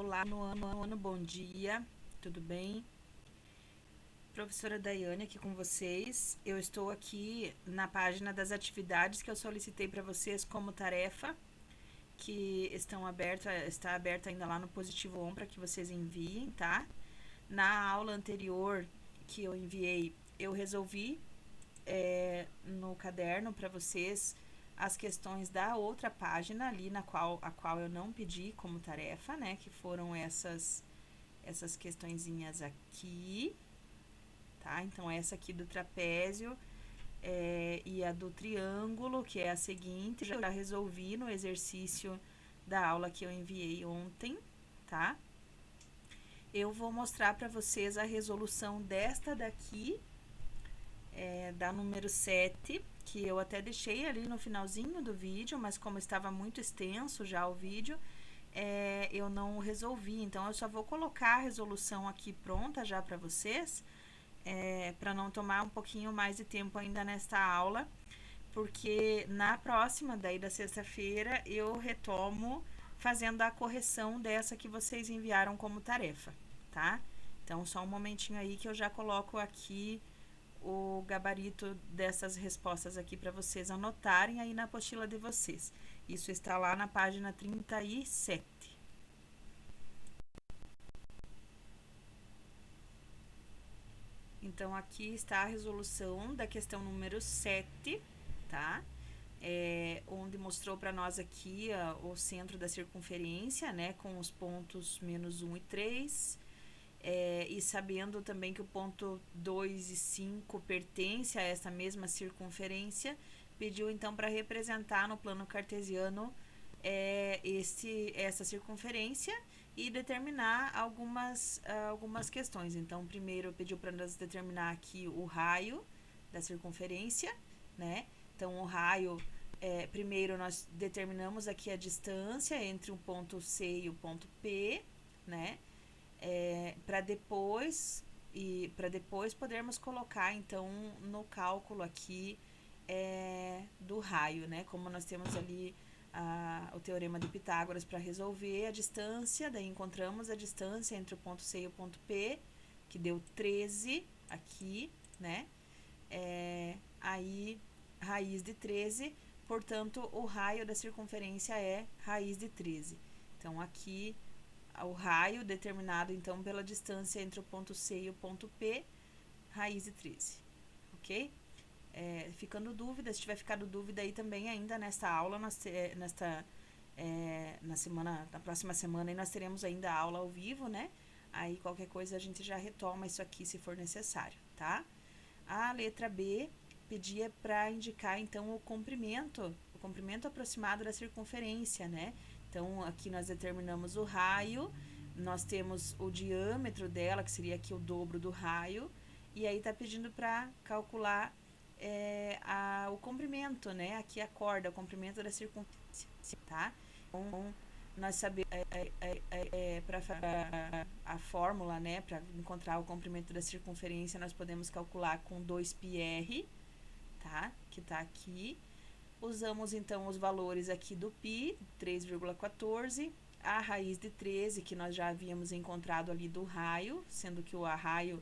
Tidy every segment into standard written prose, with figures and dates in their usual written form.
Olá, no bom dia, tudo bem? Professora Daiane aqui com vocês. Eu estou aqui na página das atividades que eu solicitei para vocês como tarefa, que está aberta ainda lá no Positivo On para que vocês enviem, tá? Na aula anterior que eu enviei, eu resolvi no caderno para vocês as questões da outra página ali a qual eu não pedi como tarefa, né? Que foram essas questõezinhas aqui, tá? Então, essa aqui do trapézio e a do triângulo, que é a seguinte, já resolvi no exercício da aula que eu enviei ontem, tá? Eu vou mostrar para vocês a resolução desta daqui, da número 7, que eu até deixei ali no finalzinho do vídeo, mas como estava muito extenso já o vídeo, eu não resolvi. Então, eu só vou colocar a resolução aqui pronta já para vocês, para não tomar um pouquinho mais de tempo ainda nesta aula, porque na próxima, daí da sexta-feira, eu retomo fazendo a correção dessa que vocês enviaram como tarefa, tá? Então, só um momentinho aí que eu já coloco aqui o gabarito dessas respostas aqui para vocês anotarem aí na apostila de vocês. Isso está lá na página 37. Então, aqui está a resolução da questão número 7, tá? Onde mostrou para nós aqui o centro da circunferência, né? Com os pontos menos 1 e 3. E sabendo também que o ponto 2 e 5 pertence a essa mesma circunferência, pediu então para representar no plano cartesiano essa circunferência e determinar algumas questões. Então, primeiro pediu para nós determinar aqui o raio da circunferência, né? Então, o raio, primeiro nós determinamos aqui a distância entre o ponto C e o ponto P, né? Para depois podermos colocar então no cálculo aqui do raio, né? Como nós temos ali o teorema de Pitágoras para resolver a distância, daí encontramos a distância entre o ponto C e o ponto P, que deu 13 aqui, né? Aí, raiz de 13, portanto, o raio da circunferência é raiz de 13. Então, aqui o raio determinado então pela distância entre o ponto C e o ponto P, raiz de 13, ok? Ficando dúvida, se tiver ficado dúvida aí também ainda nesta aula, na próxima semana aí nós teremos ainda a aula ao vivo, né? Aí qualquer coisa a gente já retoma isso aqui se for necessário, tá? A letra B pedia para indicar então o comprimento aproximado da circunferência, né? Então, aqui nós determinamos o raio, nós temos o diâmetro dela, que seria aqui o dobro do raio, e aí tá pedindo para calcular o comprimento, né? Aqui a corda, o comprimento da circunferência, tá? Então, nós sabemos para a fórmula, né? Para encontrar o comprimento da circunferência, nós podemos calcular com 2πr, tá? Que tá aqui. Usamos, então, os valores aqui do π, 3,14, a raiz de 13, que nós já havíamos encontrado ali do raio, sendo que o raio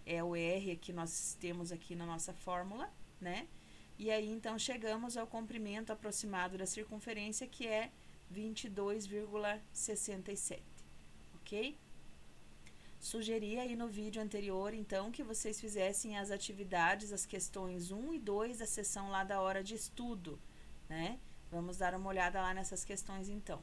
é o R que nós temos aqui na nossa fórmula, né? E aí, então, chegamos ao comprimento aproximado da circunferência, que é 22,67, ok? Sugeri aí no vídeo anterior, então, que vocês fizessem as atividades, as questões 1 e 2 da sessão lá da hora de estudo, né? Vamos dar uma olhada lá nessas questões, então.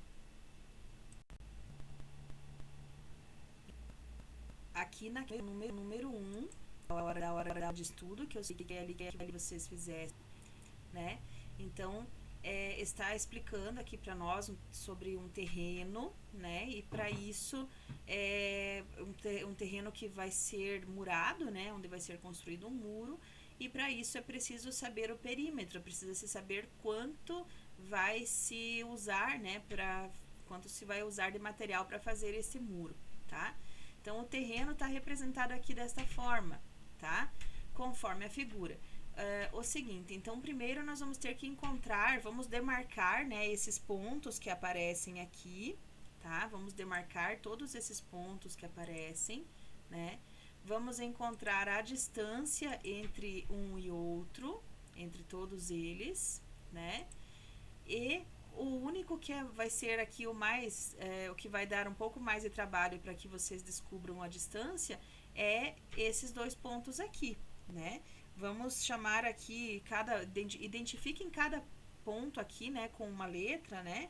Aqui na número 1, da hora de estudo, que eu sei que é ali vocês fizessem, né? Então, está explicando aqui para nós sobre um terreno, né? E para isso, um terreno que vai ser murado, né? Onde vai ser construído um muro. E para isso é preciso saber o perímetro, precisa se saber quanto vai se usar, né? Quanto se vai usar de material para fazer esse muro, tá? Então, o terreno está representado aqui desta forma, tá? Conforme a figura. O seguinte, então, primeiro nós vamos ter que vamos demarcar, né, esses pontos que aparecem aqui, tá? Vamos demarcar todos esses pontos que aparecem, né? Vamos encontrar a distância entre um e outro, entre todos eles, né? E o único que vai ser aqui o que vai dar um pouco mais de trabalho para que vocês descubram a distância é esses dois pontos aqui, né? Vamos chamar aqui identifiquem cada ponto aqui, né, com uma letra, né?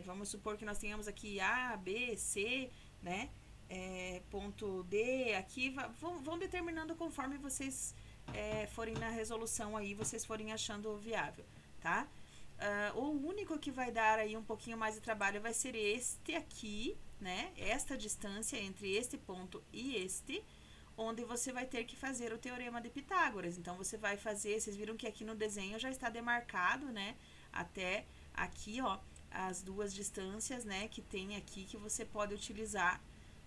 Vamos supor que nós tenhamos aqui A, B, C, né? Ponto D, aqui vão determinando conforme vocês forem na resolução aí, vocês forem achando viável, tá? O único que vai dar aí um pouquinho mais de trabalho vai ser este aqui, né? Esta distância entre este ponto e este, onde você vai ter que fazer o teorema de Pitágoras. Então, você vai fazer, vocês viram que aqui no desenho já está demarcado, né? Até aqui, ó, as duas distâncias, né, que tem aqui que você pode utilizar,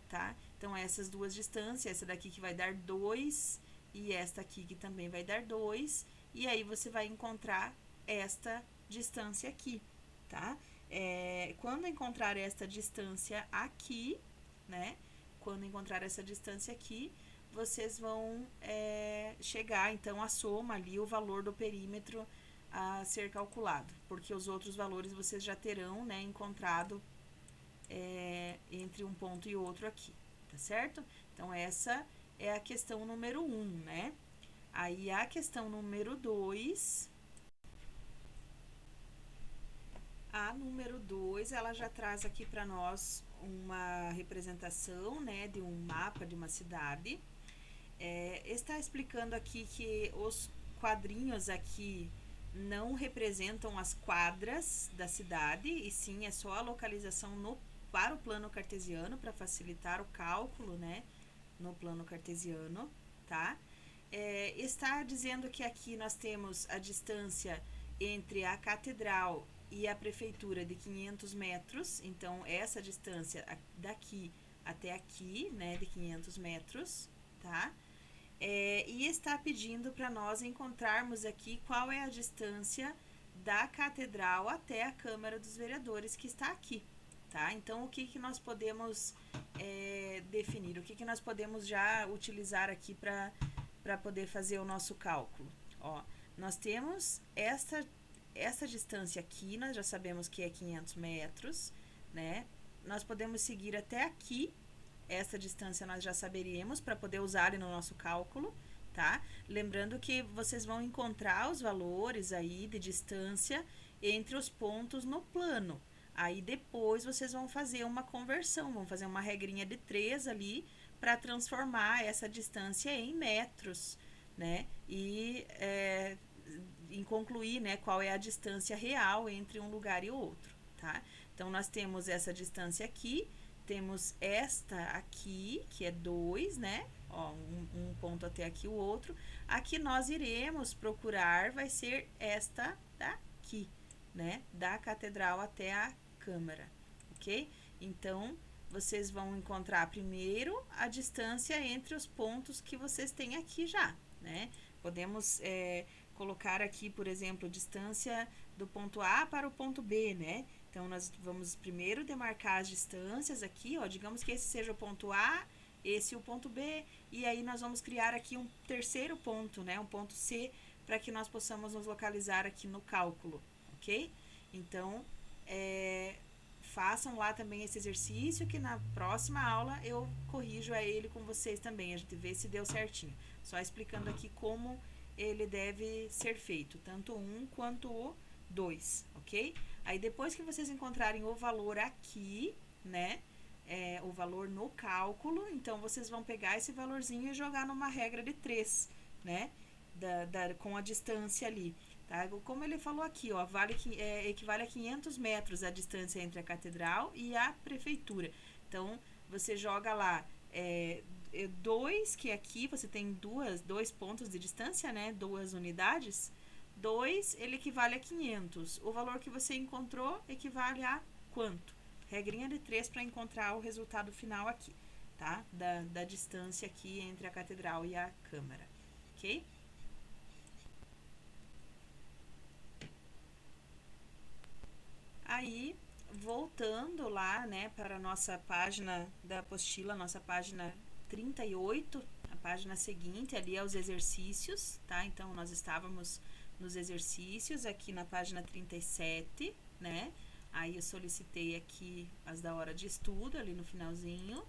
tá? Então, essas duas distâncias, essa daqui que vai dar 2 e esta aqui que também vai dar 2, e aí você vai encontrar esta distância aqui, tá? Quando encontrar esta distância aqui, né? Quando encontrar essa distância aqui, vocês vão chegar, então, a soma ali, o valor do perímetro a ser calculado, porque os outros valores vocês já terão, né, encontrado entre um ponto e outro aqui, tá certo? Então, essa é a questão número 1, né? Aí, a questão número 2... A número 2, ela já traz aqui para nós uma representação, né, de um mapa de uma cidade. Está explicando aqui que os quadrinhos aqui não representam as quadras da cidade, e sim é só a localização para o plano cartesiano, para facilitar o cálculo, né, no plano cartesiano, tá? Está dizendo que aqui nós temos a distância entre a catedral e a prefeitura de 500 metros, então essa distância daqui até aqui, né, de 500 metros, tá? E está pedindo para nós encontrarmos aqui qual é a distância da catedral até a Câmara dos Vereadores, que está aqui, tá? Então, o que nós podemos definir? O que nós podemos já utilizar aqui para poder fazer o nosso cálculo? Ó, nós temos essa distância aqui, nós já sabemos que é 500 metros, né? Nós podemos seguir até aqui. Essa distância nós já saberíamos para poder usar no nosso cálculo, tá? Lembrando que vocês vão encontrar os valores aí de distância entre os pontos no plano. Aí depois vocês vão fazer uma conversão, vão fazer uma regrinha de 3 ali para transformar essa distância em metros, né? E em concluir, né, qual é a distância real entre um lugar e outro, tá? Então, nós temos essa distância aqui, temos esta aqui, que é 2, né? Ó, um ponto até aqui, o outro. Aqui nós iremos procurar, vai ser esta daqui, né? Da catedral até a câmara, ok? Então, vocês vão encontrar primeiro a distância entre os pontos que vocês têm aqui já, né? Podemos colocar aqui, por exemplo, distância do ponto A para o ponto B, né? Então, nós vamos primeiro demarcar as distâncias aqui, ó. Digamos que esse seja o ponto A, esse o ponto B, e aí nós vamos criar aqui um terceiro ponto, né? Um ponto C, para que nós possamos nos localizar aqui no cálculo, ok? Então, façam lá também esse exercício, que na próxima aula eu corrijo ele com vocês também, a gente vê se deu certinho. Só explicando aqui como ele deve ser feito, tanto um quanto o 2, ok? Aí depois que vocês encontrarem o valor aqui, né, o valor no cálculo, então vocês vão pegar esse valorzinho e jogar numa regra de 3, né, com a distância ali, tá? Como ele falou aqui, ó, equivale a 500 metros a distância entre a catedral e a prefeitura. Então, você joga lá 2, que aqui você tem dois pontos de distância, né, 2 unidades. 2, ele equivale a 500. O valor que você encontrou equivale a quanto? Regrinha de 3 para encontrar o resultado final aqui, tá? Da distância aqui entre a catedral e a câmara, ok? Aí, voltando lá, né, para a nossa página da apostila, nossa página 38, a página seguinte, ali é os exercícios, tá? Então, nós estávamos nos exercícios aqui na página 37, né? Aí eu solicitei aqui as da hora de estudo, ali no finalzinho.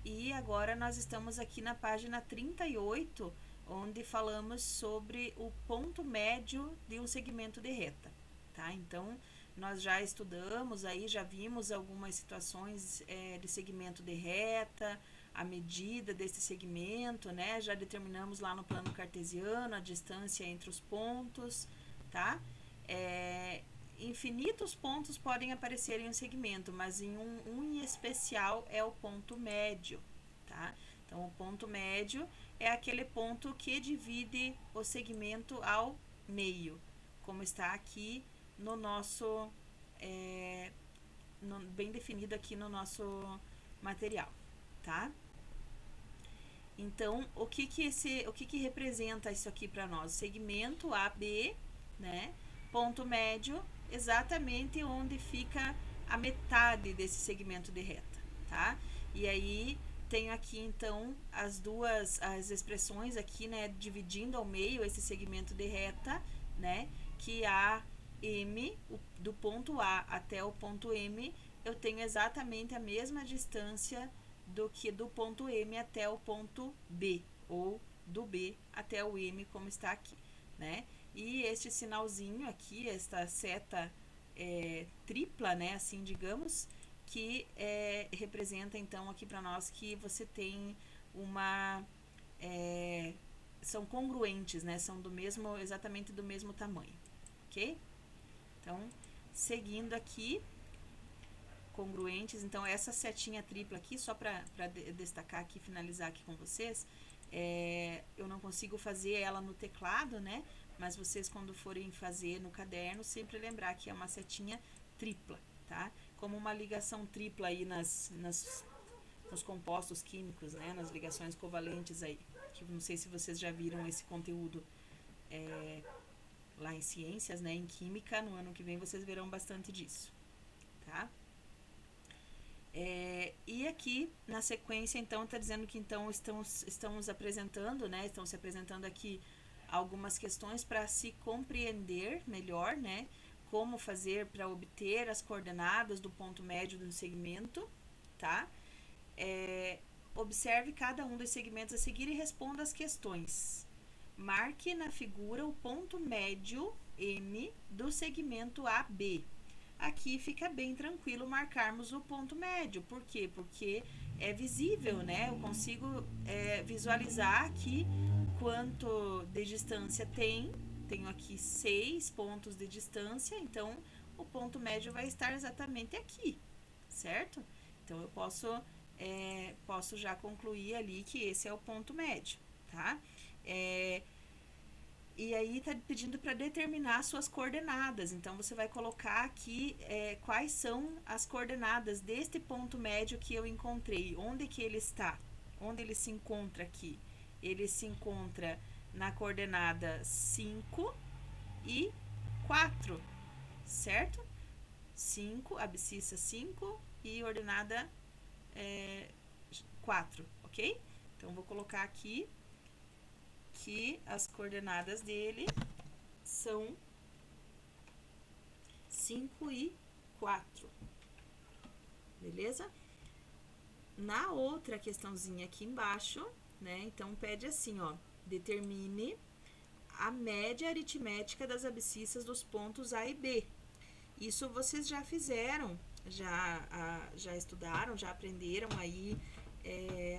E agora nós estamos aqui na página 38, onde falamos sobre o ponto médio de um segmento de reta, tá? Então, nós já estudamos aí, já vimos algumas situações de segmento de reta, a medida desse segmento, né? Já determinamos lá no plano cartesiano a distância entre os pontos, tá? Infinitos pontos podem aparecer em um segmento, mas um em especial é o ponto médio, tá? Então, o ponto médio é aquele ponto que divide o segmento ao meio, como está aqui no nosso, bem definido aqui no nosso material, tá? Então, o que representa isso aqui para nós? Segmento AB, né? Ponto médio, exatamente onde fica a metade desse segmento de reta, tá? E aí tenho aqui então as expressões aqui, né, dividindo ao meio esse segmento de reta, né, que a M, do ponto A até o ponto M, eu tenho exatamente a mesma distância do que do ponto M até o ponto B, ou do B até o M, como está aqui, né? E este sinalzinho aqui, esta seta tripla, né, assim digamos, que representa então aqui para nós que você tem uma são congruentes, né, são exatamente do mesmo tamanho, ok? Então, seguindo aqui, congruentes, então essa setinha tripla aqui, só para destacar aqui, finalizar aqui com vocês, eu não consigo fazer ela no teclado, né? Mas vocês, quando forem fazer no caderno, sempre lembrar que é uma setinha tripla, tá? Como uma ligação tripla aí nos compostos químicos, né? Nas ligações covalentes aí, que não sei se vocês já viram esse conteúdo lá em ciências, né? Em química, no ano que vem vocês verão bastante disso, tá? E aqui na sequência, então, está dizendo que então estamos apresentando, né? Estão se apresentando aqui algumas questões para se compreender melhor, né? Como fazer para obter as coordenadas do ponto médio do segmento, tá? Observe cada um dos segmentos a seguir e responda as questões. Marque na figura o ponto médio M do segmento AB. Aqui fica bem tranquilo marcarmos o ponto médio. Por quê? Porque é visível, né? Eu consigo visualizar aqui quanto de distância tem. Tenho aqui 6 pontos de distância, então o ponto médio vai estar exatamente aqui, certo? Então, eu posso já concluir ali que esse é o ponto médio, tá? E aí tá pedindo para determinar suas coordenadas. Então, você vai colocar aqui quais são as coordenadas deste ponto médio que eu encontrei. Onde que ele está? Onde ele se encontra aqui? Ele se encontra na coordenada 5 e 4, certo? 5, abscissa 5 e ordenada 4, ok? Então, vou colocar aqui que as coordenadas dele são 5 e 4, beleza? Na outra questãozinha aqui embaixo, né, então pede assim, ó, determine a média aritmética das abscissas dos pontos A e B. Isso vocês já fizeram, já estudaram, já aprenderam aí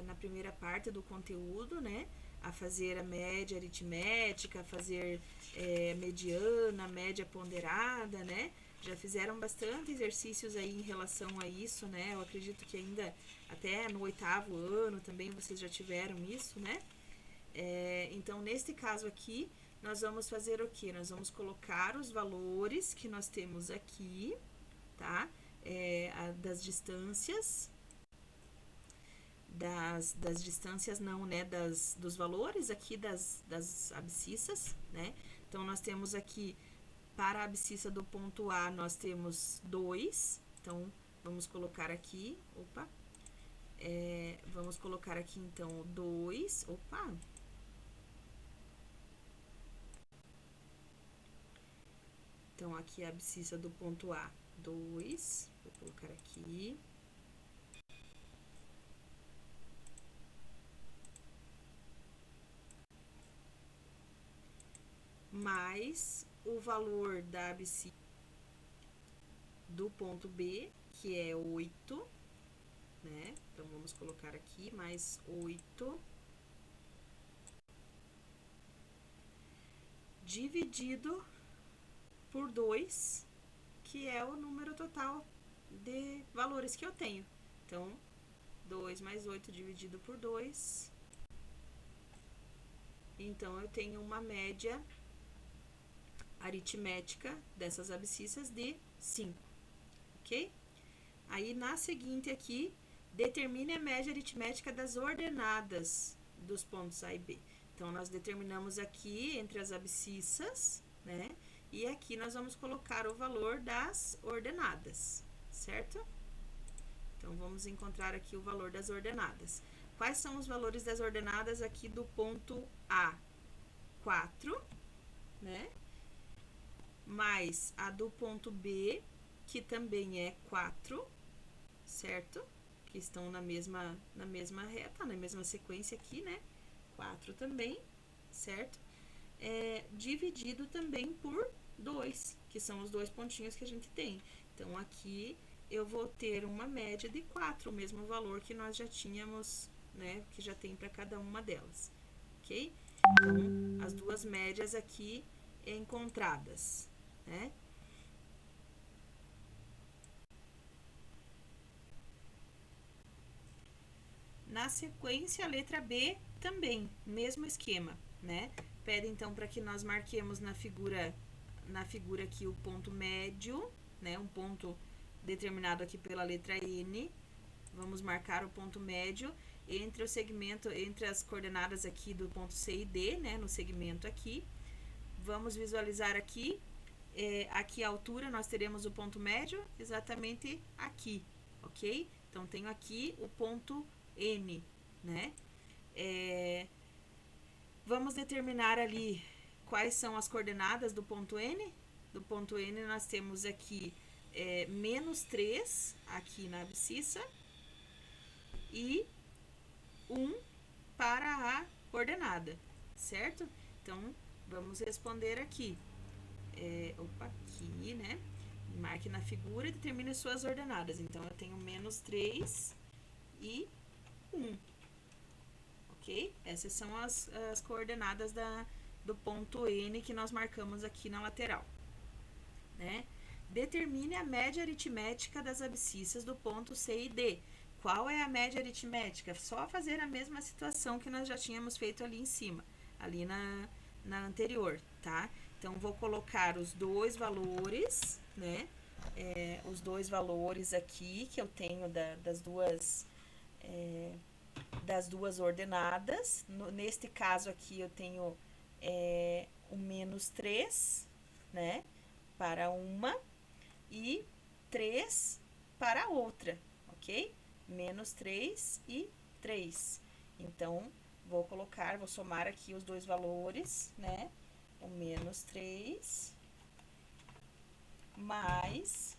na primeira parte do conteúdo, né? A fazer a média aritmética, a fazer mediana, média ponderada, né? Já fizeram bastante exercícios aí em relação a isso, né? Eu acredito que ainda até no 8º ano também vocês já tiveram isso, né? Então, neste caso aqui, nós vamos fazer o quê? Nós vamos colocar os valores que nós temos aqui, tá? Das distâncias, das distâncias não, né? Dos valores aqui das abscissas, né? Então, nós temos aqui Para a abscissa do ponto A, nós temos 2. Então, vamos colocar aqui. Opa. Vamos colocar aqui, então, 2. Opa. Então, aqui é a abscissa do ponto A, 2. Vou colocar aqui. Mais o valor da abscissa do ponto B, que é 8, né? Então, vamos colocar aqui mais 8. Dividido por 2, que é o número total de valores que eu tenho. Então, 2 mais 8 dividido por 2. Então, eu tenho uma média aritmética dessas abscissas de 5, ok? Aí, na seguinte aqui, determine a média aritmética das ordenadas dos pontos A e B. Então, nós determinamos aqui entre as abscissas, né? E aqui nós vamos colocar o valor das ordenadas, certo? Então, vamos encontrar aqui o valor das ordenadas. Quais são os valores das ordenadas aqui do ponto A? 4, né? Mais a do ponto B, que também é 4, certo? Que estão na mesma reta, na mesma sequência aqui, né? 4 também, certo? Dividido também por 2, que são os dois pontinhos que a gente tem. Então, aqui eu vou ter uma média de 4, o mesmo valor que nós já tínhamos, né? Que já tem para cada uma delas, ok? Então, as duas médias aqui encontradas, né? Na sequência, a letra B também, mesmo esquema, né? Pede então para que nós marquemos na figura aqui o ponto médio, né? Um ponto determinado aqui pela letra N. Vamos marcar o ponto médio entre o segmento, entre as coordenadas aqui do ponto C e D, né? No segmento aqui. Vamos visualizar aqui, aqui a altura, nós teremos o ponto médio exatamente aqui, ok? Então, tenho aqui o ponto N, né? Vamos determinar ali quais são as coordenadas do ponto N. Do ponto N, nós temos aqui menos 3, aqui na abscissa, e 1 para a coordenada, certo? Então, vamos responder aqui. Aqui, né? Marque na figura e determine suas ordenadas. Então, eu tenho menos 3 e 1. Ok? Essas são as coordenadas do ponto N que nós marcamos aqui na lateral, né? Determine a média aritmética das abscissas do ponto C e D. Qual é a média aritmética? Só fazer a mesma situação que nós já tínhamos feito ali em cima, ali na anterior, tá? Então, vou colocar os dois valores, né? Os dois valores aqui que eu tenho das duas ordenadas. Neste caso aqui, eu tenho o menos 3, né? Para uma e 3 para a outra, ok? Menos 3 e 3. Então, vou somar aqui os dois valores, né? O menos 3 mais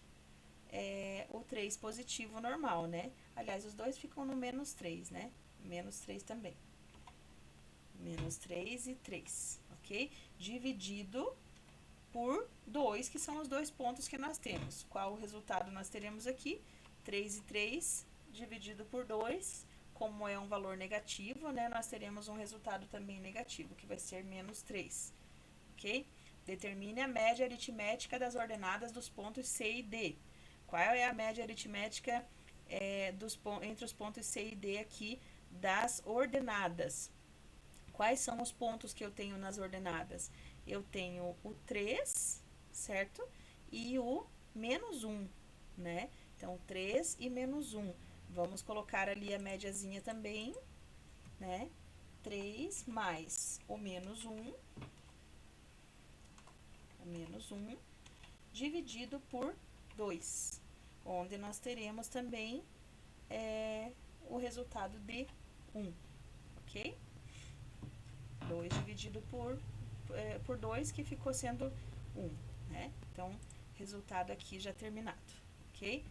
o 3 positivo normal, né? Aliás, os dois ficam no menos 3, né? Menos 3 também. Menos 3 e 3, ok? Dividido por 2, que são os dois pontos que nós temos. Qual o resultado nós teremos aqui? 3 e 3 dividido por 2, como é um valor negativo, né? Nós teremos um resultado também negativo, que vai ser menos 3, ok? Determine a média aritmética das ordenadas dos pontos C e D. Qual é a média aritmética entre os pontos C e D aqui das ordenadas? Quais são os pontos que eu tenho nas ordenadas? Eu tenho o 3, certo? E o menos 1, né? Então, 3 e menos 1. Vamos colocar ali a médiazinha também, né? 3 mais o menos 1. menos 1, dividido por 2, onde nós teremos também o resultado de 1, ok? 2 dividido por 2, que ficou sendo 1, né? Então, resultado aqui já terminado, ok?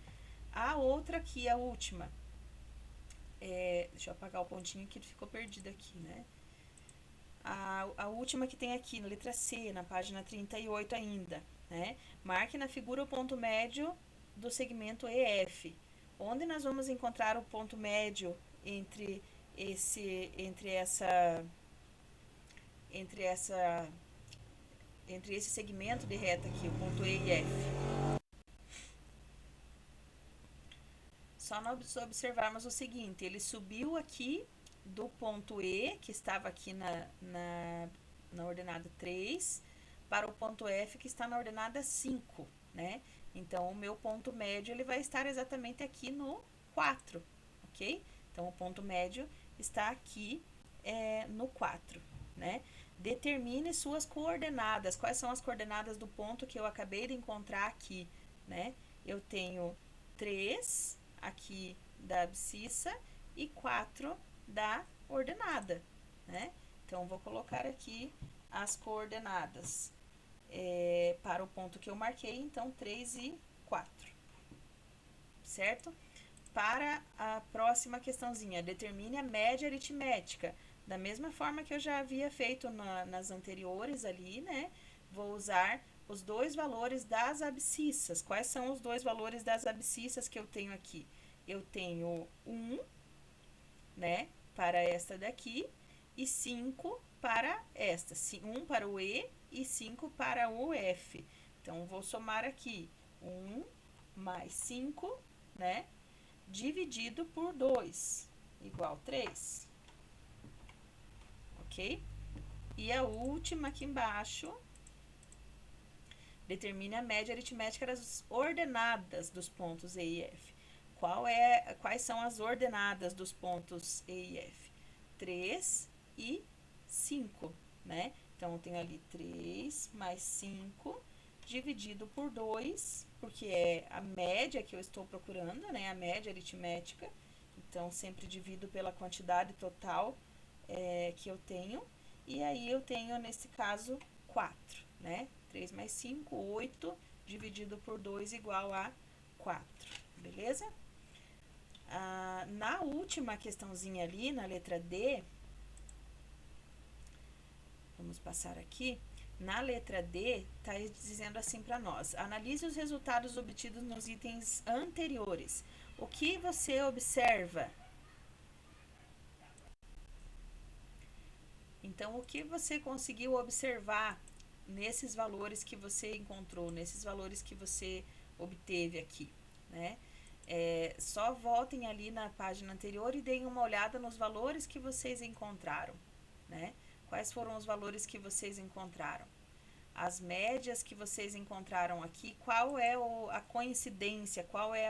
A outra aqui, a última, deixa eu apagar o pontinho que ficou perdido aqui, né? A última que tem aqui, na letra C, na página 38 ainda, né? Marque na figura o ponto médio do segmento EF. Onde nós vamos encontrar o ponto médio entre esse segmento de reta aqui, o ponto E e F? Só nós observarmos o seguinte, ele subiu aqui do ponto E, que estava aqui na ordenada 3, para o ponto F, que está na ordenada 5, né? Então, o meu ponto médio, ele vai estar exatamente aqui no 4, ok? Então, o ponto médio está aqui no 4, né? Determine suas coordenadas. Quais são as coordenadas do ponto que eu acabei de encontrar aqui, né? Eu tenho 3 aqui da abscissa e 4 da ordenada, né? Então, vou colocar aqui as coordenadas para o ponto que eu marquei, então 3 e 4, certo? Para a próxima questãozinha, determine a média aritmética. Da mesma forma que eu já havia feito nas anteriores ali, né? Vou usar os dois valores das abscissas. Quais são os dois valores das abscissas que eu tenho aqui? Eu tenho 1, né, para esta daqui, e 5 para esta. 1 para o E e 5 para o F. Então, vou somar aqui 1 mais 5, né, dividido por 2, igual 3. Ok? E a última aqui embaixo, determine a média aritmética das ordenadas dos pontos E e F. Quais são as ordenadas dos pontos E e F? 3 e 5, né? Então, eu tenho ali 3 mais 5 dividido por 2, porque é a média que eu estou procurando, né? A média aritmética. Então, sempre divido pela quantidade total que eu tenho. E aí, eu tenho, nesse caso, 4, né? 3 mais 5, 8, dividido por 2 igual a 4, beleza? Na última questãozinha ali, na letra D, vamos passar aqui. Na letra D, está dizendo assim para nós: analise os resultados obtidos nos itens anteriores. O que você observa? Então, o que você conseguiu observar nesses valores que você encontrou, nesses valores que você obteve aqui, né? Só voltem ali na página anterior e deem uma olhada nos valores que vocês encontraram, né? Quais foram os valores que vocês encontraram? As médias que vocês encontraram aqui, qual é a coincidência, qual é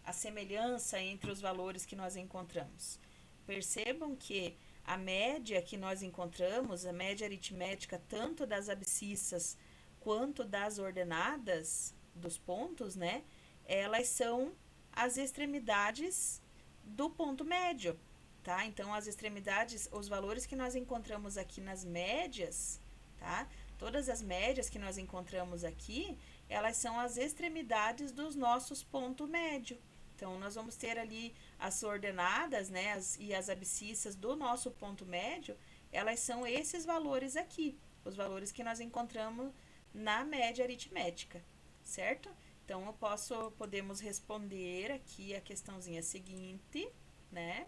a semelhança entre os valores que nós encontramos? Percebam que a média que nós encontramos, a média aritmética, tanto das abscissas quanto das ordenadas dos pontos, né? Elas são as extremidades do ponto médio, tá? Então, as extremidades, os valores que nós encontramos aqui nas médias, tá? Todas as médias que nós encontramos aqui, elas são as extremidades dos nossos pontos médio. Então, nós vamos ter ali as ordenadas, né, e as abscissas do nosso ponto médio, elas são esses valores aqui, os valores que nós encontramos na média aritmética, certo? Então, podemos responder aqui a questãozinha seguinte, né?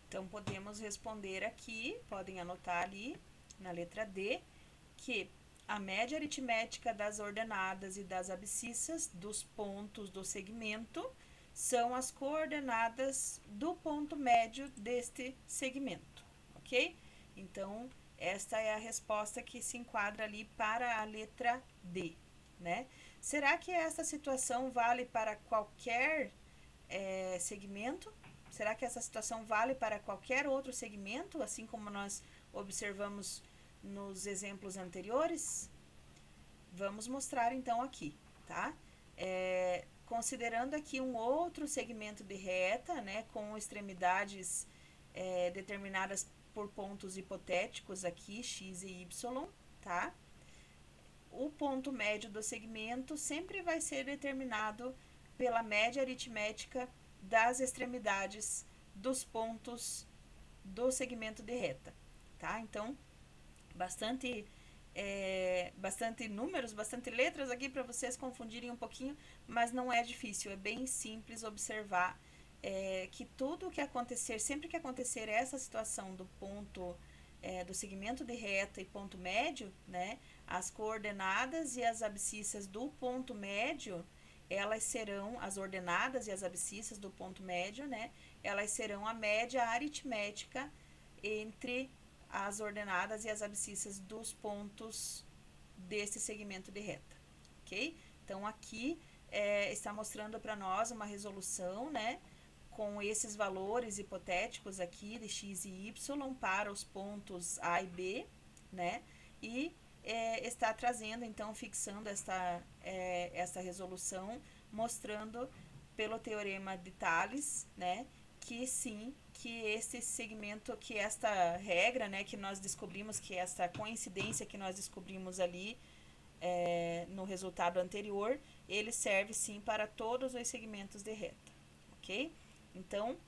Então, podemos responder aqui, podem anotar ali na letra D, que a média aritmética das ordenadas e das abscissas dos pontos do segmento são as coordenadas do ponto médio deste segmento, ok? Então, esta é a resposta que se enquadra ali para a letra D, né? Será que esta situação vale para qualquer segmento? Será que essa situação vale para qualquer outro segmento, assim como nós observamos nos exemplos anteriores? Vamos mostrar então aqui, tá? Considerando aqui um outro segmento de reta, né, com extremidades determinadas por pontos hipotéticos aqui, x e y, tá? O ponto médio do segmento sempre vai ser determinado pela média aritmética das extremidades dos pontos do segmento de reta, tá? Então, bastante números, bastante letras aqui para vocês confundirem um pouquinho, mas não é difícil, é bem simples observar que tudo que acontecer, sempre que acontecer essa situação do ponto do segmento de reta e ponto médio, né, as coordenadas e as abscissas do ponto médio, elas serão, as ordenadas e as abscissas do ponto médio, né, elas serão a média aritmética entre as ordenadas e as abscissas dos pontos desse segmento de reta, ok? Então, aqui está mostrando para nós uma resolução, né, com esses valores hipotéticos aqui de x e y para os pontos A e B, né, e está trazendo, então, fixando esta resolução, mostrando pelo teorema de Thales, né, que sim, que esse segmento, que esta regra, né, que nós descobrimos, que esta coincidência que nós descobrimos ali no resultado anterior, ele serve sim para todos os segmentos de reta, ok? Então,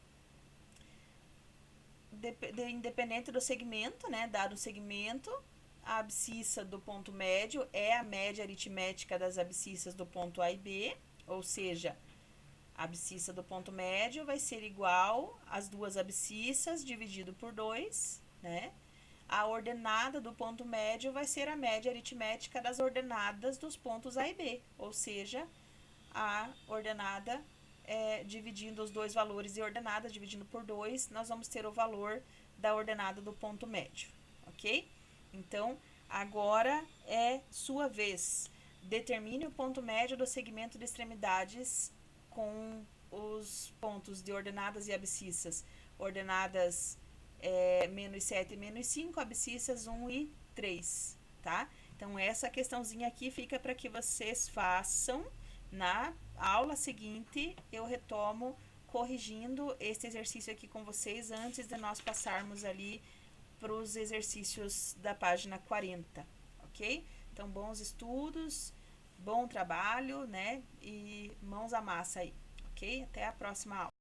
independente do segmento, né, dado o segmento, a abscissa do ponto médio é a média aritmética das abscissas do ponto A e B, ou seja, a abscissa do ponto médio vai ser igual às duas abscissas dividido por 2, né? A ordenada do ponto médio vai ser a média aritmética das ordenadas dos pontos A e B, ou seja, a ordenada dividindo os dois valores de ordenada, dividindo por 2, nós vamos ter o valor da ordenada do ponto médio, ok? Então, agora é sua vez. Determine o ponto médio do segmento de extremidades com os pontos de ordenadas e abscissas. Ordenadas menos 7 e menos 5, abscissas 1 e 3, tá? Então, essa questãozinha aqui fica para que vocês façam. Na aula seguinte, eu retomo corrigindo esse exercício aqui com vocês antes de nós passarmos ali para os exercícios da página 40, ok? Então, bons estudos, bom trabalho, né? E mãos à massa aí, ok? Até a próxima aula.